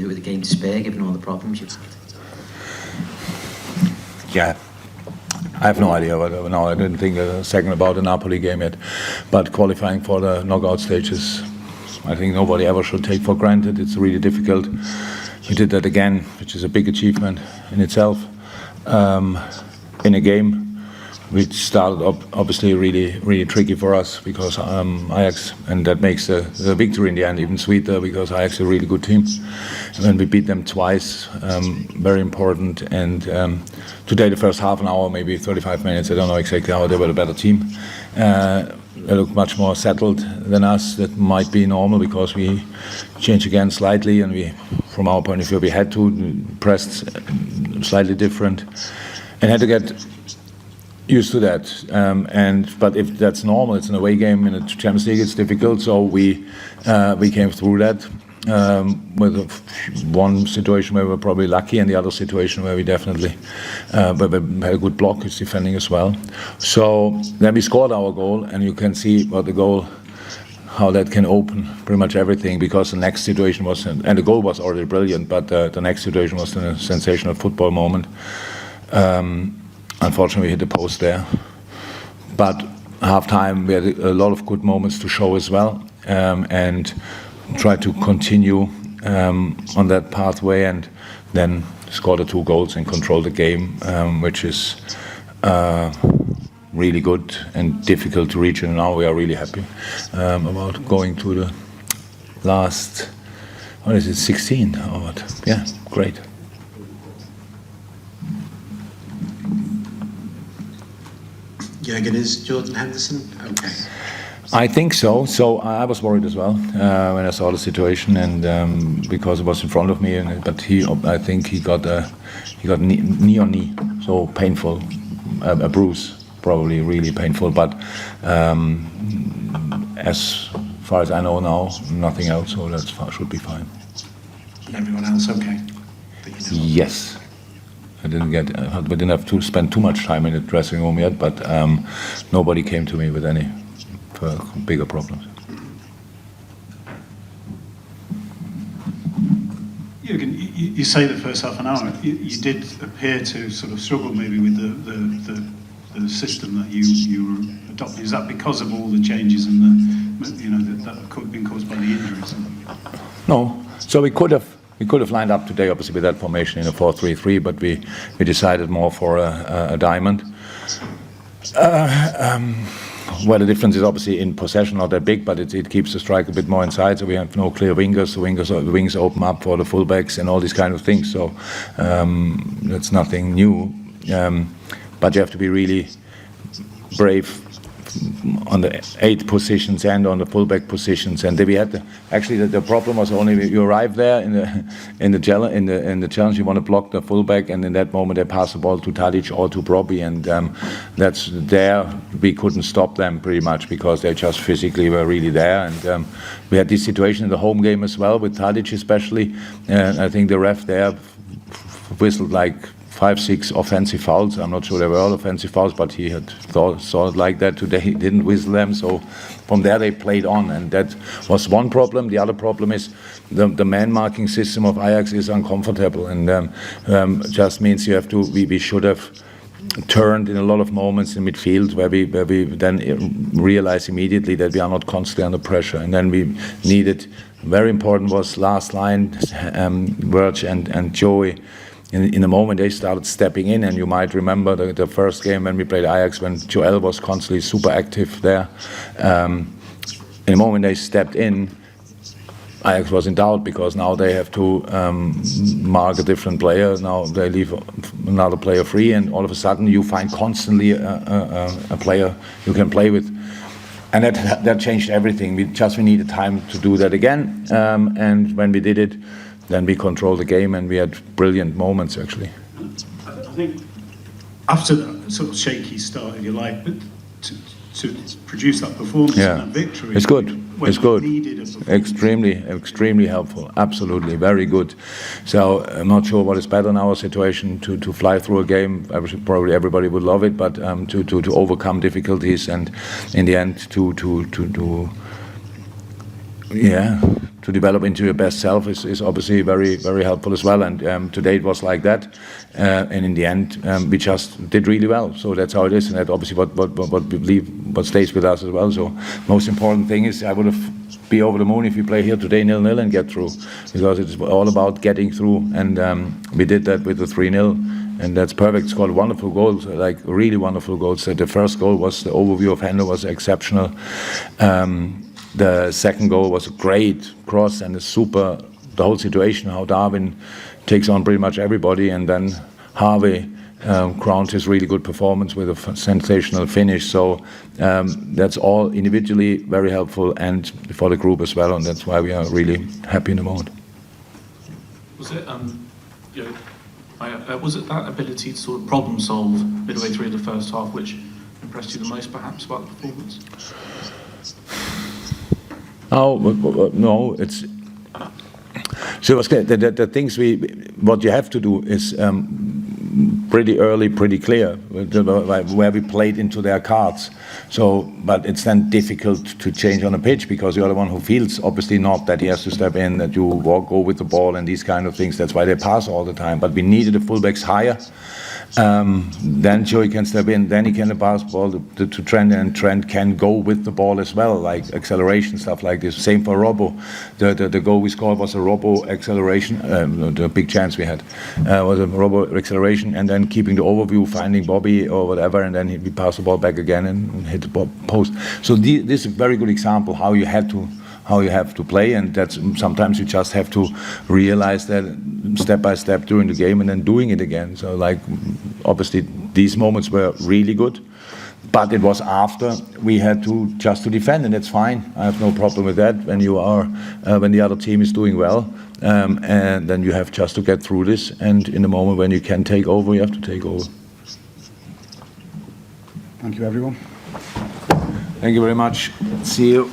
do with the game to spare, given all the problems you've had? Yeah, I have no idea. No, I didn't think a second about the Napoli game yet. But qualifying for the knockout stages, I think nobody ever should take for granted. It's really difficult. We did that again, which is a big achievement in itself. In a game which started obviously really tricky for us because Ajax, and that makes the victory in the end even sweeter because Ajax is a really good team. And when we beat them twice, very important. And today, the first half an hour, maybe 35 minutes, I don't know exactly how, they were a better team. They look much more settled than us. That might be normal because we changed again slightly, and we, from our point of view, we had to press slightly different and had to get used to that. But if that's normal, it's an away game in the Champions League, it's difficult. So we came through that with one situation where we were probably lucky, and the other situation where we definitely where we had a good block is defending as well. So then we scored our goal, and you can see what the goal, how that can open pretty much everything, because the next situation was, and the goal was already brilliant, but the next situation was a sensational football moment. Unfortunately, we hit the post there. But half-time, we had a lot of good moments to show as well, and try to continue on that pathway, and then score the 2 goals and control the game, which is really good and difficult to reach. And now we are really happy about going to the last, 16 or what? Yeah, great. Jurgen, is Jordan Henderson okay? I think so. So I was worried as well when I saw the situation, and because it was in front of me. But I think he got knee on knee, so painful, a bruise, probably really painful. But as far as I know now, nothing else, so that should be fine. And everyone else okay? Yes. We didn't have to spend too much time in the dressing room yet, but nobody came to me with any bigger problems. Jürgen, you say the first half an hour, you did appear to sort of struggle maybe with the system that you adopted. Is that because of all the changes and that have been caused by the injuries? No. So we could have lined up today, obviously, with that formation in a 4-3-3, but we decided more for a diamond. Well, the difference is obviously in possession not that big, but it keeps the strike a bit more inside, so we have no clear wingers. The wings open up for the fullbacks and all these kind of things, so that's nothing new. But you have to be really brave on the 8 positions and on the fullback positions, and we had the problem was only you arrive there in the challenge, you want to block the fullback, and in that moment they pass the ball to Tadic or to Brobbey, and that's there we couldn't stop them pretty much because they just physically were really there, and we had this situation in the home game as well with Tadic especially, and I think the ref there whistled like 5-6 offensive fouls. I'm not sure they were all offensive fouls, but he had saw it like that today. He didn't whistle them, so from there they played on, and that was one problem. The other problem is the man-marking system of Ajax is uncomfortable, and just means you have to. We should have turned in a lot of moments in midfield where we then realize immediately that we are not constantly under pressure, and then we needed. Very important was last line, Verge and Joey. In the moment they started stepping in, and you might remember the first game when we played Ajax when Joel was constantly super active there. In the moment they stepped in, Ajax was in doubt because now they have to mark a different player. Now they leave another player free, and all of a sudden you find constantly a player you can play with. And that changed everything. We needed time to do that again, and when we did it, then we controlled the game, and we had brilliant moments, actually. I think after that sort of shaky start, if you like, but to produce that performance and that victory, it's good. It's good. Extremely helpful. Absolutely, very good. So I'm not sure what is better in our situation to fly through a game. Probably everybody would love it, but to overcome difficulties and in the end to to develop into your best self is obviously very, very helpful as well. And today it was like that, and in the end we just did really well. So that's how it is, and that obviously what we believe, what stays with us as well. So most important thing is I would have be over the moon if we play here today 0-0 and get through, because it's all about getting through, and we did that with the 3-0. And that's perfect. Scored wonderful goals, like really wonderful goals. The first goal was the overview of Hendo was exceptional. The second goal was a great cross and the whole situation, how Darwin takes on pretty much everybody, and then Harvey crowned his really good performance with a sensational finish. So that's all individually very helpful and for the group as well, and that's why we are really happy in the moment. Was it, was it that ability to sort of problem solve midway through the first half which impressed you the most, perhaps, about the performance? No, it's so the things what you have to do is pretty early, pretty clear where we played into their cards. So, but it's then difficult to change on a pitch because you're the one who feels obviously not that he has to step in, that you go with the ball and these kind of things. That's why they pass all the time. But we needed the fullbacks higher. Then Joey can step in, then he can pass the ball to Trent, and Trent can go with the ball as well, like acceleration, stuff like this. Same for Robbo. The goal we scored was a Robbo acceleration, the big chance we had was a Robbo acceleration, and then keeping the overview, finding Bobby or whatever, and then we pass the ball back again and hit the post. So this is a very good example how you have to play, and that's sometimes you just have to realize that step by step during the game and then doing it again. So like obviously these moments were really good, but it was after we had to just to defend, and that's fine. I have no problem with that when you are when the other team is doing well, and then you have just to get through this, and in the moment when you can take over, you have to take over. Thank you, everyone. Thank you very much. See you.